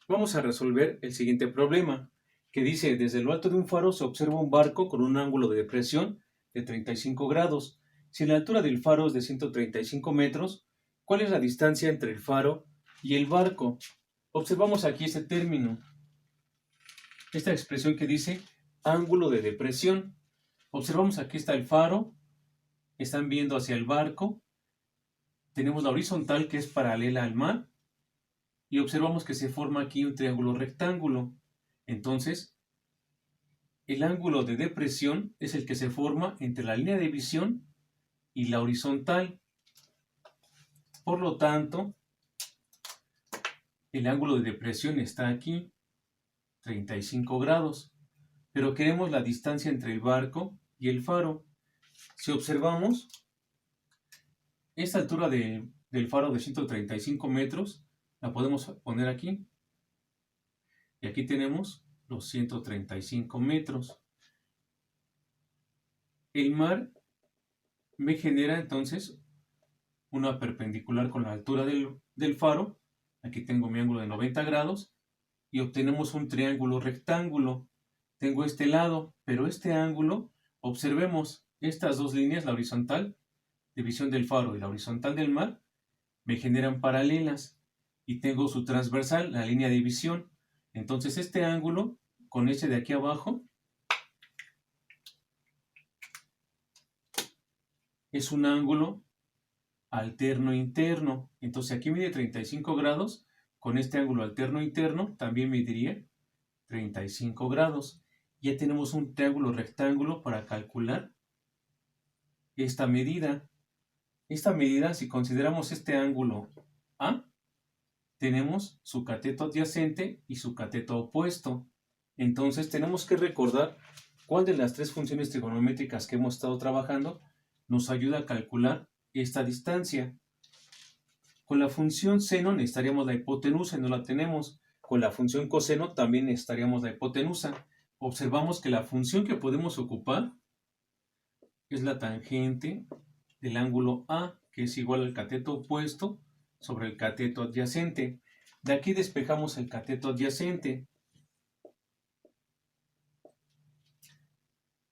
Vamos a resolver el siguiente problema, que dice, desde lo alto de un faro se observa un barco con un ángulo de depresión de 35 grados. Si la altura del faro es de 135 metros, ¿cuál es la distancia entre el faro y el barco? Observamos aquí este término, esta expresión que dice ángulo de depresión. Observamos aquí está el faro, están viendo hacia el barco, tenemos la horizontal que es paralela al mar, y observamos que se forma aquí un triángulo rectángulo. Entonces, el ángulo de depresión es el que se forma entre la línea de visión y la horizontal. Por lo tanto, el ángulo de depresión está aquí, 35 grados. Pero queremos la distancia entre el barco y el faro. Si observamos, esta altura del faro de 135 metros la podemos poner aquí. Y aquí tenemos los 135 metros. El mar me genera entonces una perpendicular con la altura del faro. Aquí tengo mi ángulo de 90 grados y obtenemos un triángulo rectángulo. Tengo este lado, pero este ángulo, observemos estas dos líneas, la horizontal de visión del faro y la horizontal del mar, me generan paralelas y tengo su transversal, la línea de visión. Entonces este ángulo con este de aquí abajo es un ángulo alterno interno. Entonces aquí mide 35 grados, con este ángulo alterno interno también mediría 35 grados. Ya tenemos un triángulo rectángulo para calcular esta medida. Esta medida, si consideramos este ángulo A, tenemos su cateto adyacente y su cateto opuesto. Entonces tenemos que recordar cuál de las tres funciones trigonométricas que hemos estado trabajando nos ayuda a calcular esta distancia. Con la función seno necesitaríamos la hipotenusa y no la tenemos. Con la función coseno también necesitaríamos la hipotenusa. Observamos que la función que podemos ocupar es la tangente del ángulo A, que es igual al cateto opuesto sobre el cateto adyacente. De aquí despejamos el cateto adyacente.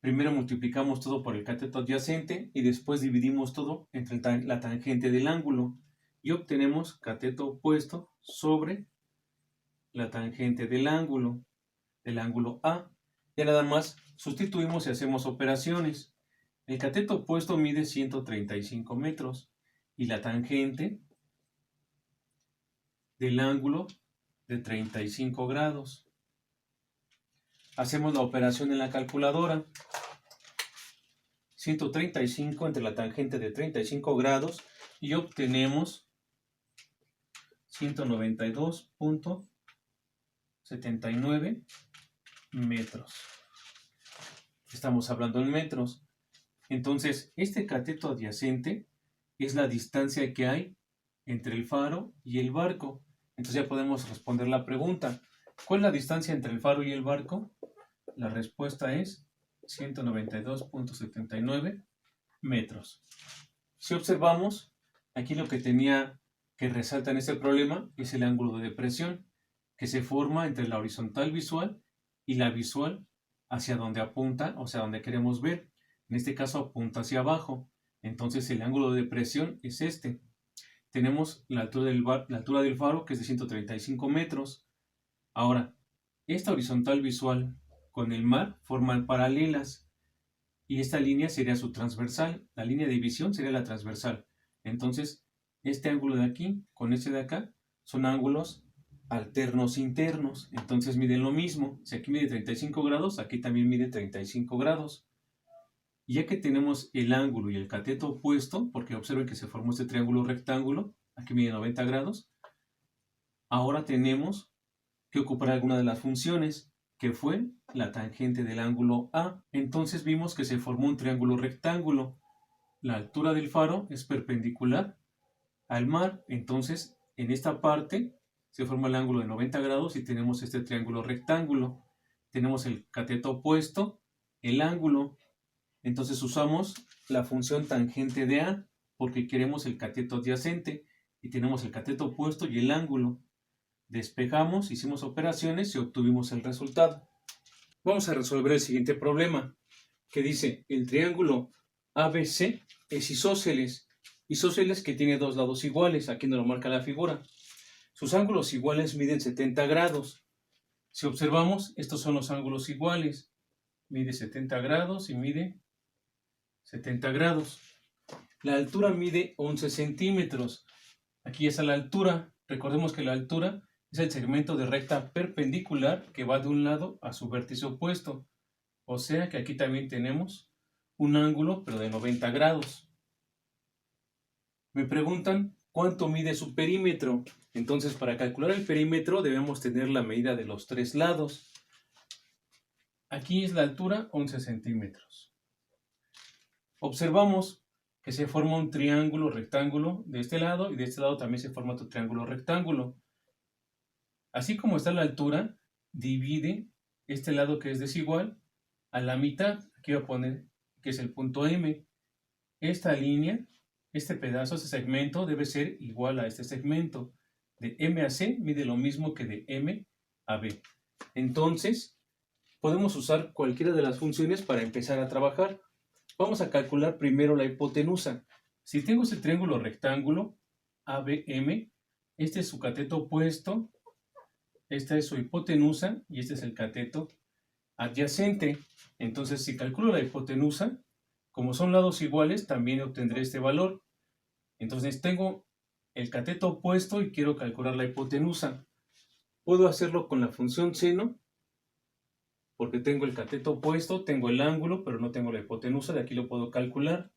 Primero multiplicamos todo por el cateto adyacente y después dividimos todo entre la tangente del ángulo y obtenemos cateto opuesto sobre la tangente del ángulo A. Ya nada más sustituimos y hacemos operaciones. El cateto opuesto mide 135 metros y la tangente del ángulo de 35 grados. Hacemos la operación en la calculadora. 135 entre la tangente de 35 grados y obtenemos 192.79 metros. Estamos hablando en metros. Entonces, este cateto adyacente es la distancia que hay entre el faro y el barco. Entonces ya podemos responder la pregunta. ¿Cuál es la distancia entre el faro y el barco? La respuesta es 192.79 metros. Si observamos, aquí lo que tenía que resalta en este problema es el ángulo de depresión que se forma entre la horizontal visual y la visual hacia donde apunta, o sea, donde queremos ver. En este caso apunta hacia abajo. Entonces el ángulo de depresión es este. Tenemos la altura del faro, que es de 135 metros. Ahora, esta horizontal visual con el mar forman paralelas y esta línea sería su transversal. La línea de visión sería la transversal. Entonces, este ángulo de aquí con este de acá son ángulos alternos internos. Entonces miden lo mismo. Si aquí mide 35 grados, aquí también mide 35 grados. Y ya que tenemos el ángulo y el cateto opuesto, porque observen que se formó este triángulo rectángulo, aquí mide 90 grados, ahora tenemos que ocupar alguna de las funciones, que fue la tangente del ángulo A. Entonces vimos que se formó un triángulo rectángulo. La altura del faro es perpendicular al mar, entonces en esta parte se forma el ángulo de 90 grados y tenemos este triángulo rectángulo. Tenemos el cateto opuesto, el ángulo. Entonces usamos la función tangente de A porque queremos el cateto adyacente y tenemos el cateto opuesto y el ángulo. Despejamos, hicimos operaciones y obtuvimos el resultado. Vamos a resolver el siguiente problema, que dice, el triángulo ABC es isósceles. Isósceles que tiene dos lados iguales, aquí nos lo marca la figura. Sus ángulos iguales miden 70 grados. Si observamos, estos son los ángulos iguales. Mide 70 grados y mide 70 grados. La altura mide 11 centímetros. Aquí está la altura. Recordemos que la altura es el segmento de recta perpendicular que va de un lado a su vértice opuesto. O sea que aquí también tenemos un ángulo, pero de 90 grados. Me preguntan cuánto mide su perímetro. Entonces, para calcular el perímetro debemos tener la medida de los tres lados. Aquí es la altura 11 centímetros. Observamos que se forma un triángulo rectángulo de este lado y de este lado también se forma otro triángulo rectángulo. Así como está la altura, divide este lado que es desigual a la mitad. Aquí voy a poner que es el punto M. Esta línea, este pedazo, este segmento debe ser igual a este segmento. De M a C mide lo mismo que de M a B. Entonces, podemos usar cualquiera de las funciones para empezar a trabajar. Vamos a calcular primero la hipotenusa. Si tengo este triángulo rectángulo, ABM, este es su cateto opuesto, esta es su hipotenusa y este es el cateto adyacente. Entonces, si calculo la hipotenusa, como son lados iguales, también obtendré este valor. Entonces, tengo el cateto opuesto y quiero calcular la hipotenusa. Puedo hacerlo con la función seno, porque tengo el cateto opuesto, tengo el ángulo, pero no tengo la hipotenusa, de aquí lo puedo calcular.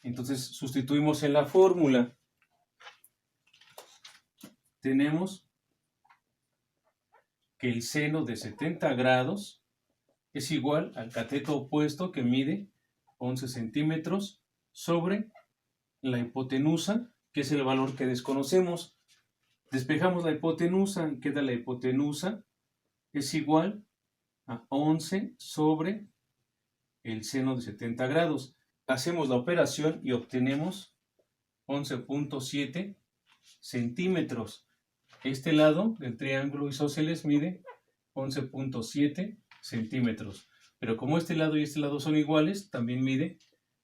Entonces, sustituimos en la fórmula. Tenemos que el seno de 70 grados es igual al cateto opuesto que mide 11 centímetros sobre la hipotenusa, que es el valor que desconocemos. Despejamos la hipotenusa y queda la hipotenusa es igual a 11 sobre el seno de 70 grados. Hacemos la operación y obtenemos 11.7 centímetros. Este lado del triángulo isósceles mide 11.7 centímetros. Pero como este lado y este lado son iguales, también mide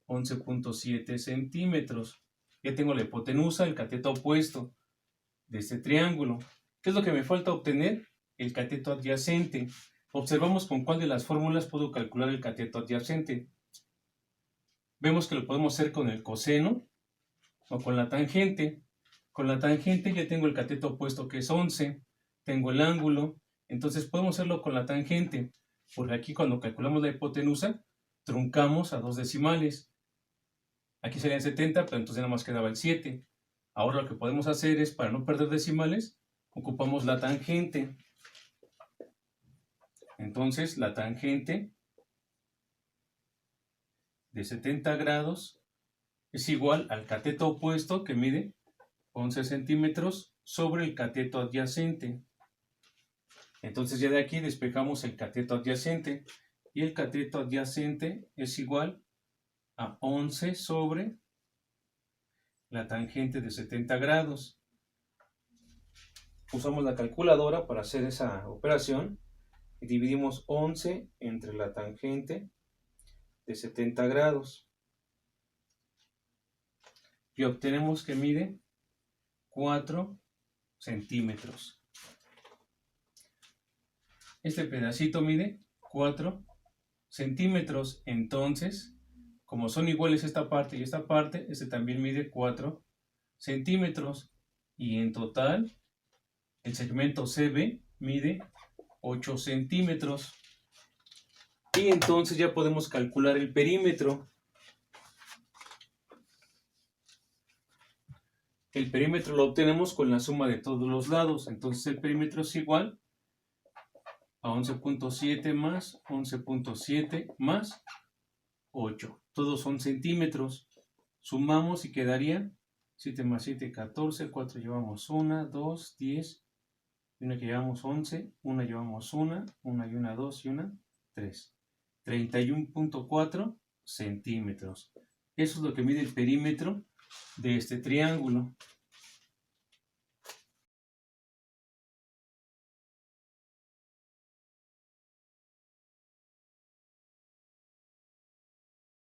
11.7 centímetros. Ya tengo la hipotenusa, el cateto opuesto de este triángulo. ¿Qué es lo que me falta obtener? El cateto adyacente. Observamos con cuál de las fórmulas puedo calcular el cateto adyacente. Vemos que lo podemos hacer con el coseno o con la tangente. Con la tangente ya tengo el cateto opuesto que es 11, tengo el ángulo, entonces podemos hacerlo con la tangente, porque aquí cuando calculamos la hipotenusa, truncamos a dos decimales. Aquí serían 70, pero entonces nada más quedaba el 7. Ahora lo que podemos hacer es, para no perder decimales, ocupamos la tangente. Entonces la tangente de 70 grados es igual al cateto opuesto que mide 11 centímetros sobre el cateto adyacente. Entonces ya de aquí despejamos el cateto adyacente y el cateto adyacente es igual a 11 sobre la tangente de 70 grados. Usamos la calculadora para hacer esa operación y dividimos 11 entre la tangente de 70 grados y obtenemos que mide 4 centímetros. Este pedacito mide 4 centímetros. Entonces, como son iguales esta parte y esta parte, este también mide 4 centímetros. Y en total, el segmento CB mide 8 centímetros. Y entonces ya podemos calcular el perímetro. El perímetro lo obtenemos con la suma de todos los lados. Entonces el perímetro es igual a 11.7 más 11.7 más 8. Todos son centímetros. Sumamos y quedaría 7 más 7, 14. 4 llevamos 1, 2, 10. Y una que llevamos 11. Una llevamos 1 y una 2 y una 3. 31.4 centímetros. Eso es lo que mide el perímetro de este triángulo.